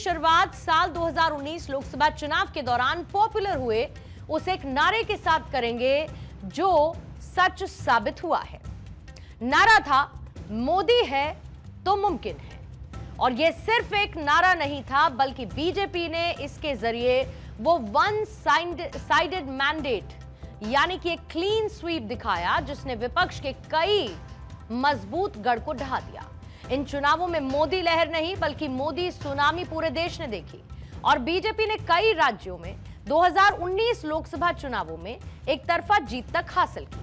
शुरुआत साल 2019 लोकसभा चुनाव के दौरान पॉपुलर हुए उस एक नारे के साथ करेंगे जो सच साबित हुआ है। नारा था, मोदी है तो मुमकिन है। और यह सिर्फ एक नारा नहीं था, बल्कि बीजेपी ने इसके जरिए वो वन साइडेड मैंडेट यानी कि एक क्लीन स्वीप दिखाया, जिसने विपक्ष के कई मजबूत गढ़ को ढहा दिया। इन चुनावों में मोदी लहर नहीं, बल्कि मोदी सुनामी पूरे देश ने देखी और बीजेपी ने कई राज्यों में 2019 लोकसभा चुनावों में एक तरफा जीत तक हासिल की।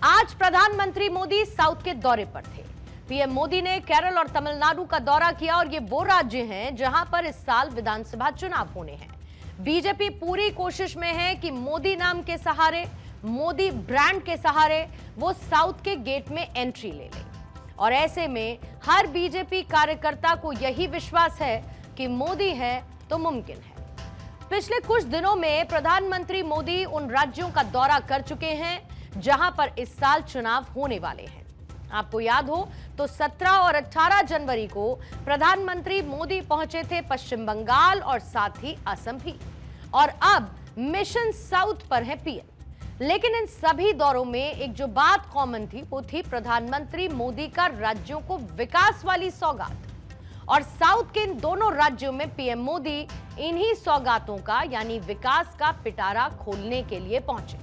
आज प्रधानमंत्री मोदी साउथ के दौरे पर थे। पीएम मोदी ने केरल और तमिलनाडु का दौरा किया और ये वो राज्य हैं जहां पर इस साल विधानसभा चुनाव होने हैं। बीजेपी पूरी कोशिश में है कि मोदी नाम के सहारे, मोदी ब्रांड के सहारे वो साउथ के गेट में एंट्री ले ले। और ऐसे में हर बीजेपी कार्यकर्ता को यही विश्वास है कि मोदी है तो मुमकिन है। पिछले कुछ दिनों में प्रधानमंत्री मोदी उन राज्यों का दौरा कर चुके हैं जहां पर इस साल चुनाव होने वाले हैं। आपको याद हो तो 17 और 18 जनवरी को प्रधानमंत्री मोदी पहुंचे थे पश्चिम बंगाल और साथ ही असम भी। और अब मिशन साउथ पर है पीएम। लेकिन इन सभी दौरों में एक जो बात कॉमन थी वो थी प्रधानमंत्री मोदी का राज्यों को विकास वाली सौगात। और साउथ के इन दोनों राज्यों में पीएम मोदी इन्हीं सौगातों का यानी विकास का पिटारा खोलने के लिए पहुंचे,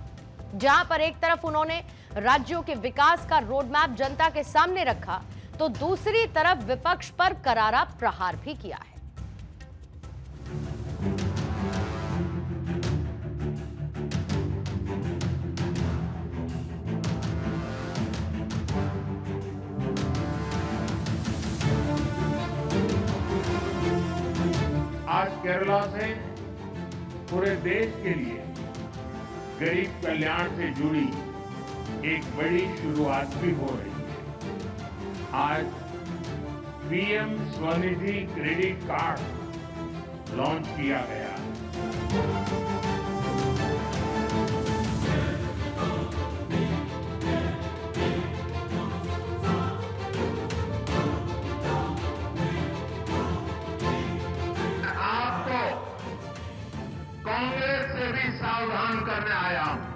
जहां पर एक तरफ उन्होंने राज्यों के विकास का रोडमैप जनता के सामने रखा, तो दूसरी तरफ विपक्ष पर करारा प्रहार भी किया है। आज केरला से पूरे देश के लिए गरीब कल्याण से जुड़ी एक बड़ी शुरुआत भी हो रही है। आज PM Svanidhi credit card launch किया गया है। आपको कांग्रेस से भी सावधान करने आया हूं।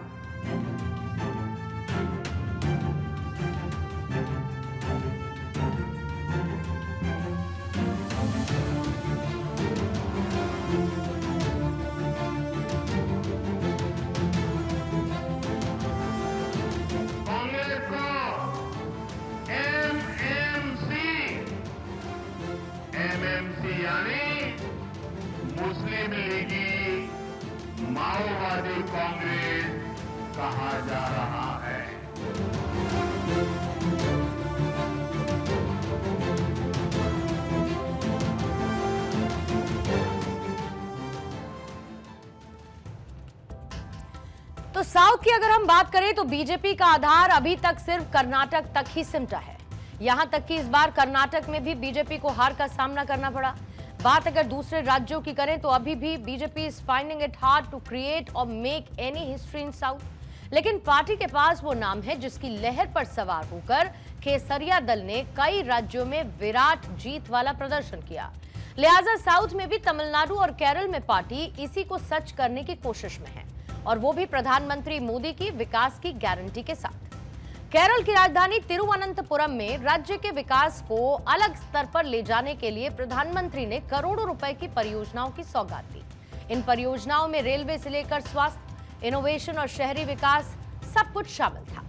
यानी मुस्लिम लीगी माओवादी कांग्रेस कहा जा रहा है। तो साउथ की अगर हम बात करें तो बीजेपी का आधार अभी तक सिर्फ कर्नाटक तक ही सिमटा है। यहां तक कि इस बार कर्नाटक में भी बीजेपी को हार का सामना करना पड़ा। बात अगर दूसरे राज्यों की करें तो अभी भी BJP is finding it hard to create और make any history in south. लेकिन पार्टी के पास वो नाम है जिसकी लहर पर सवार होकर केसरिया दल ने कई राज्यों में विराट जीत वाला प्रदर्शन किया। लिहाजा साउथ में भी तमिलनाडु और केरल में पार्टी इसी को सच करने की कोशिश में है, और वो भी प्रधानमंत्री मोदी की विकास की गारंटी के साथ। केरल की राजधानी तिरुवनंतपुरम में राज्य के विकास को अलग स्तर पर ले जाने के लिए प्रधानमंत्री ने करोड़ों रुपए की परियोजनाओं की सौगात दी। इन परियोजनाओं में रेलवे से लेकर स्वास्थ्य, इनोवेशन और शहरी विकास सब कुछ शामिल था।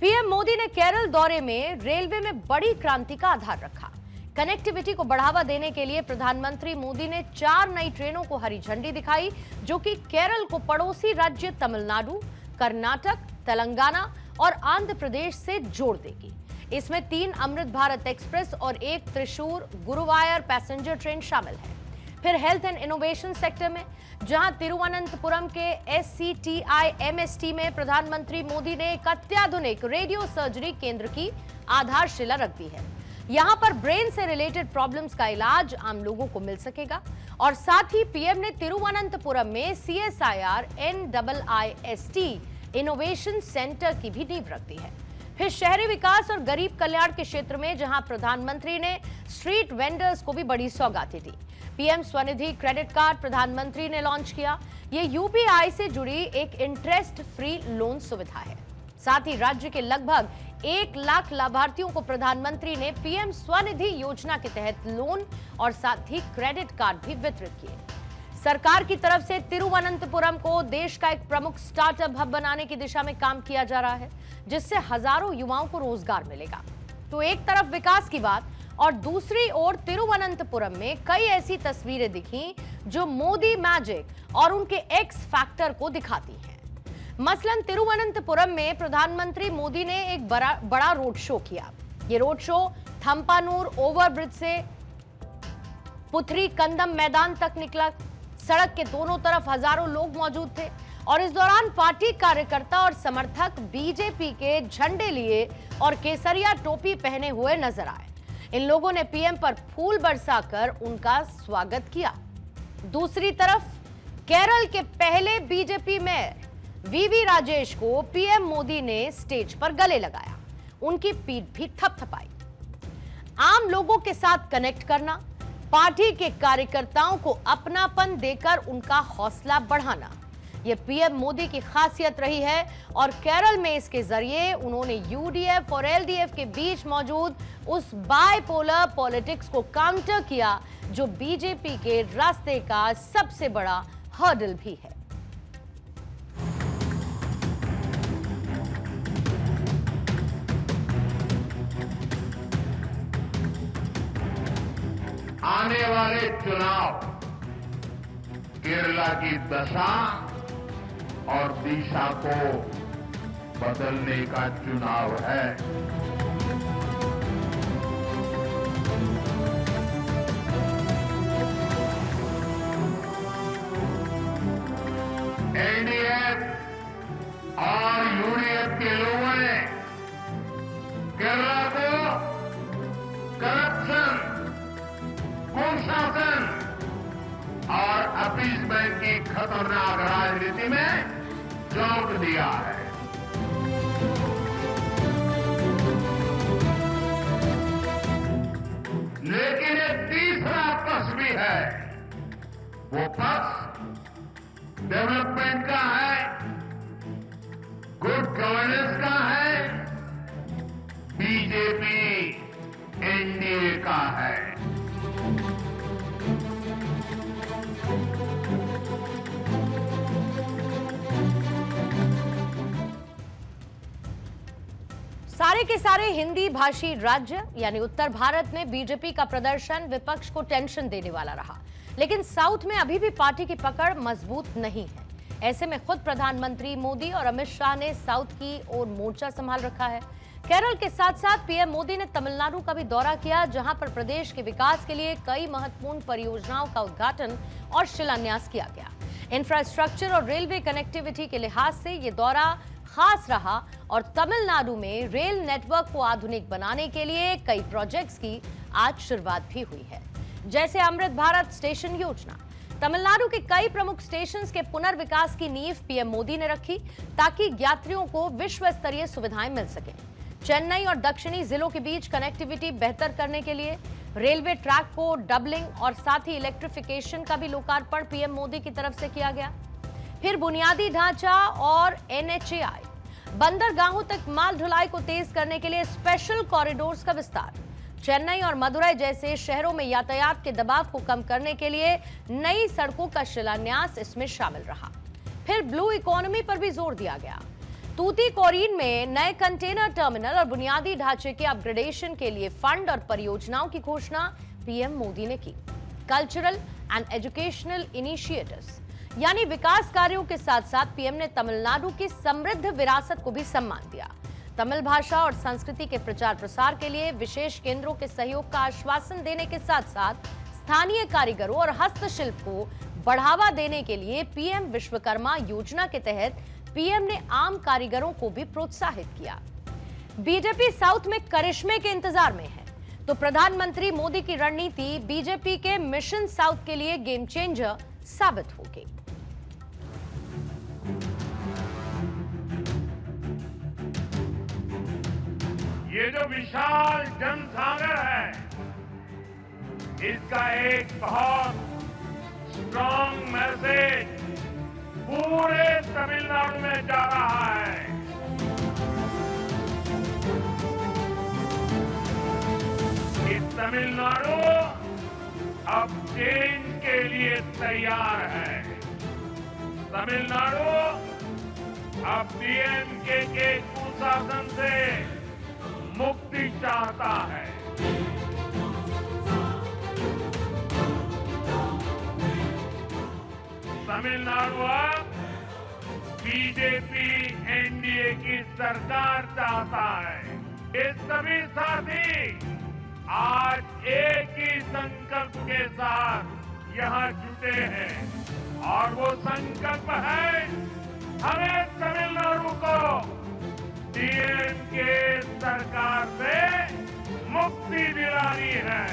पीएम मोदी ने केरल दौरे में रेलवे में बड़ी क्रांति का आधार रखा। कनेक्टिविटी को बढ़ावा देने के लिए प्रधानमंत्री मोदी ने 4 नई ट्रेनों को हरी झंडी दिखाई, जो कि केरल को पड़ोसी राज्य तमिलनाडु, कर्नाटक, तेलंगाना और आंध्र प्रदेश से जोड़ देगी। इसमें 3 अमृत भारत एक्सप्रेस और 1 त्रिशूर गुरुवायर पैसेंजर ट्रेन शामिल है। फिर हेल्थ एंड इनोवेशन सेक्टर में, जहां तिरुवनंतपुरम के SCTI-MST में प्रधानमंत्री मोदी ने एक अत्याधुनिक रेडियो सर्जरी केंद्र की आधारशिला रख दी है। यहां पर ब्रेन से रिलेटेड प्रॉब्लम्स का इलाज आम लोगों को मिल सकेगा। और साथ ही पीएम ने तिरुवनंतपुरम में CSIR NIIST इनोवेशन सेंटर की भी नींव रख दी है। फिर शहरी विकास और गरीब कल्याण के क्षेत्र में जहां प्रधानमंत्री ने स्ट्रीट वेंडर्स को भी बड़ी सौगातें दी। पीएम स्वनिधि क्रेडिट कार्ड प्रधानमंत्री ने लॉन्च किया। ये यूपीआई से जुड़ी एक इंटरेस्ट फ्री लोन सुविधा है। साथ ही राज्य के लगभग 1 लाख लाभार्थियों को प्रधानमंत्री ने पीएम स्वनिधि योजना के तहत लोन और साथ ही क्रेडिट कार्ड भी वितरित किए। सरकार की तरफ से तिरुवनंतपुरम को देश का एक प्रमुख स्टार्टअप हब बनाने की दिशा में काम किया जा रहा है, जिससे हजारों युवाओं को रोजगार मिलेगा। तो एक तरफ विकास की बात और दूसरी ओर तिरुवनंतपुरम में कई ऐसी तस्वीरें दिखी जो मोदी मैजिक और उनके एक्स फैक्टर को दिखाती हैं। मसलन तिरुवनंतपुरम में प्रधानमंत्री मोदी ने एक बड़ा रोड शो किया। ये रोड शो थंपानूर ओवरब्रिज से पुथरी कंदम मैदान तक निकला। सड़क के दोनों तरफ हजारों लोग मौजूद थे और इस दौरान पार्टी कार्यकर्ता और समर्थक बीजेपी के झंडे लिए और केसरिया टोपी पहने हुए नजर आए। इन लोगों ने पीएम पर फूल बरसाकर उनका स्वागत किया। दूसरी तरफ केरल के पहले बीजेपी मेयर वीवी राजेश को पीएम मोदी ने स्टेज पर गले लगाया, उनकी पीठ भी थपथपाई। आम लोगों के साथ कनेक्ट करना, पार्टी के कार्यकर्ताओं को अपनापन देकर उनका हौसला बढ़ाना, यह पीएम मोदी की खासियत रही है और केरल में इसके जरिए उन्होंने यूडीएफ और एलडीएफ के बीच मौजूद उस बाइपोलर पॉलिटिक्स को काउंटर किया जो बीजेपी के रास्ते का सबसे बड़ा हर्डल भी है। आने वाले चुनाव केरला की दशा और दिशा को बदलने का चुनाव है। एनडीएफ और यूडीएफ के लोगों ने केरला को करप्शन, कुशासन और अपीसमेंट की खतरनाक राजनीति में झोंक दिया है। लेकिन एक तीसरा पक्ष भी है। वो पक्ष डेवलपमेंट का है, गुड गवर्नेंस का है, बीजेपी एनडीए का है। सारे के सारे हिंदी भाषी राज्य यानी उत्तर भारत में बीजेपी का प्रदर्शन विपक्ष को टेंशन देने वाला रहा, लेकिन साउथ में अभी भी पार्टी की पकड़ मजबूत नहीं है। ऐसे में खुद प्रधानमंत्री मोदी और अमित शाह ने साउथ की ओर मोर्चा संभाल रखा है। केरल के साथ साथ पीएम मोदी ने तमिलनाडु का भी दौरा किया, जहां पर प्रदेश के विकास के लिए कई महत्वपूर्ण परियोजनाओं का उद्घाटन और शिलान्यास किया गया। इंफ्रास्ट्रक्चर और रेलवे कनेक्टिविटी के लिहाज से यह दौरा खास रहा और तमिलनाडु में रेल नेटवर्क को आधुनिक बनाने के लिए कई प्रोजेक्ट्स की आज शुरुआत भी हुई है, जैसे अमृत भारत स्टेशन योजना। तमिलनाडु के कई प्रमुख स्टेशंस के पुनर्विकास की नींव पीएम मोदी ने रखी ताकि यात्रियों को विश्व स्तरीय सुविधाएं मिल सके। चेन्नई और दक्षिणी जिलों के बीच कनेक्टिविटी बेहतर करने के लिए रेलवे ट्रैक को डबलिंग और साथ ही इलेक्ट्रिफिकेशन का भी लोकार्पण पीएम मोदी की तरफ से किया गया। फिर बुनियादी ढांचा और एनएचएआई, बंदरगाहों तक माल ढुलाई को तेज करने के लिए स्पेशल कॉरिडोर्स का विस्तार, चेन्नई और मदुरई जैसे शहरों में यातायात के दबाव को कम करने के लिए नई सड़कों का शिलान्यास इसमें शामिल रहा। फिर ब्लू इकोनॉमी पर भी जोर दिया गया। तूतीकोरिन में नए कंटेनर टर्मिनल और बुनियादी ढांचे के अपग्रेडेशन के लिए फंड और परियोजनाओं की घोषणा पीएम मोदी ने की। कल्चरल एंड एजुकेशनल इनिशिएटिव्स यानी विकास कार्यों के साथ साथ पीएम ने तमिलनाडु की समृद्ध विरासत को भी सम्मान दिया। तमिल भाषा और संस्कृति के प्रचार प्रसार के लिए विशेष केंद्रों के सहयोग का आश्वासन देने के साथ साथ स्थानीय कारीगरों और हस्तशिल्प को बढ़ावा देने के लिए पीएम विश्वकर्मा योजना के तहत पीएम ने आम कारीगरों को भी प्रोत्साहित किया। बीजेपी साउथ में करिश्मे के इंतजार में है, तो प्रधानमंत्री मोदी की रणनीति बीजेपी के मिशन साउथ के लिए गेम चेंजर साबित होगी। ये जो विशाल जनसागर है, इसका एक बहुत स्ट्रॉन्ग मैसेज पूरे तमिलनाडु में जा रहा है। कि तमिलनाडु अब चेंज के लिए तैयार है। तमिलनाडु अब डीएमके के कुशासन से मुक्ति चाहता है। तमिलनाडु अब बीजेपी एनडीए की सरकार चाहता है। ये सभी साथी आज एक ही संकल्प के साथ यहाँ जुटे हैं और वो संकल्प है हमें तमिलनाडु को डीएमके सरकार से मुक्ति दिलानी है।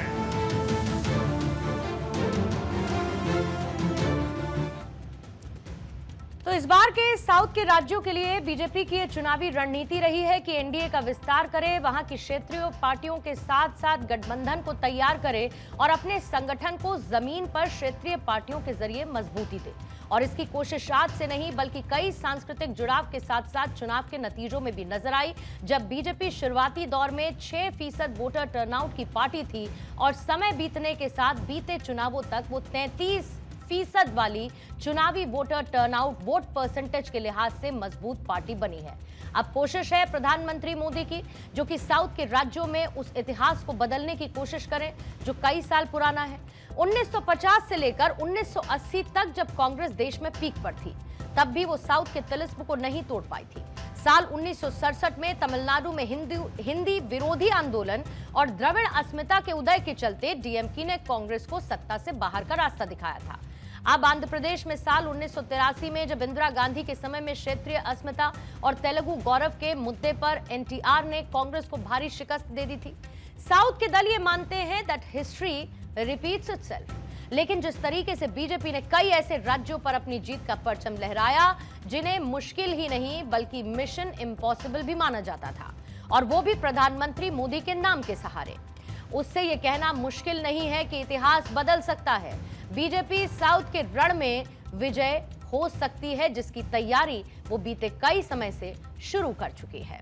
तो इस बार के साउथ के राज्यों के लिए बीजेपी की ये चुनावी रणनीति रही है कि एनडीए का विस्तार करे, वहां की क्षेत्रीय पार्टियों के साथ साथ गठबंधन को तैयार करे और अपने संगठन को जमीन पर क्षेत्रीय पार्टियों के जरिए मजबूती दे। और इसकी कोशिश आज से नहीं बल्कि कई सांस्कृतिक जुड़ाव के साथ साथ चुनाव के नतीजों में भी नजर आई, जब बीजेपी शुरुआती दौर में 6% वोटर टर्नआउट की पार्टी थी और समय बीतने के साथ बीते चुनावों तक वो 33% वाली चुनावी वोटर टर्नआउट वोट परसेंटेज के लिहाज से मजबूत पार्टी बनी है। अब कोशिश है प्रधानमंत्री मोदी की, जो कि साउथ के राज्यों में उस इतिहास को बदलने की कोशिश करें जो कई साल पुराना है। 1950 से लेकर 1980 तक जब कांग्रेस देश में पीक पर थी, तब भी वो साउथ के तिलिस्म को नहीं तोड़ पाई थी। साल 1967 में तमिलनाडु में हिंदी विरोधी आंदोलन और द्रविड़ अस्मिता के उदय के चलते डीएमके ने कांग्रेस को सत्ता से बाहर का रास्ता दिखाया था। अब आंध्र प्रदेश में साल 1983 में जब इंदिरा गांधी के समय में क्षेत्रीय अस्मिता और तेलुगु गौरव के मुद्दे पर एनटीआर ने कांग्रेस को भारी शिकस्त दे दी थी। साउथ के दल ये मानते हैं दैट हिस्ट्री रिपीट्स इटसेल्फ, लेकिन जिस तरीके से बीजेपी ने कई ऐसे राज्यों पर अपनी जीत का परचम लहराया जिन्हें मुश्किल ही नहीं बल्कि मिशन इम्पॉसिबल भी माना जाता था, और वो भी प्रधानमंत्री मोदी के नाम के सहारे, उससे ये कहना मुश्किल नहीं है कि इतिहास बदल सकता है। बीजेपी साउथ के रण में विजय हो सकती है, जिसकी तैयारी वो बीते कई समय से शुरू कर चुकी है।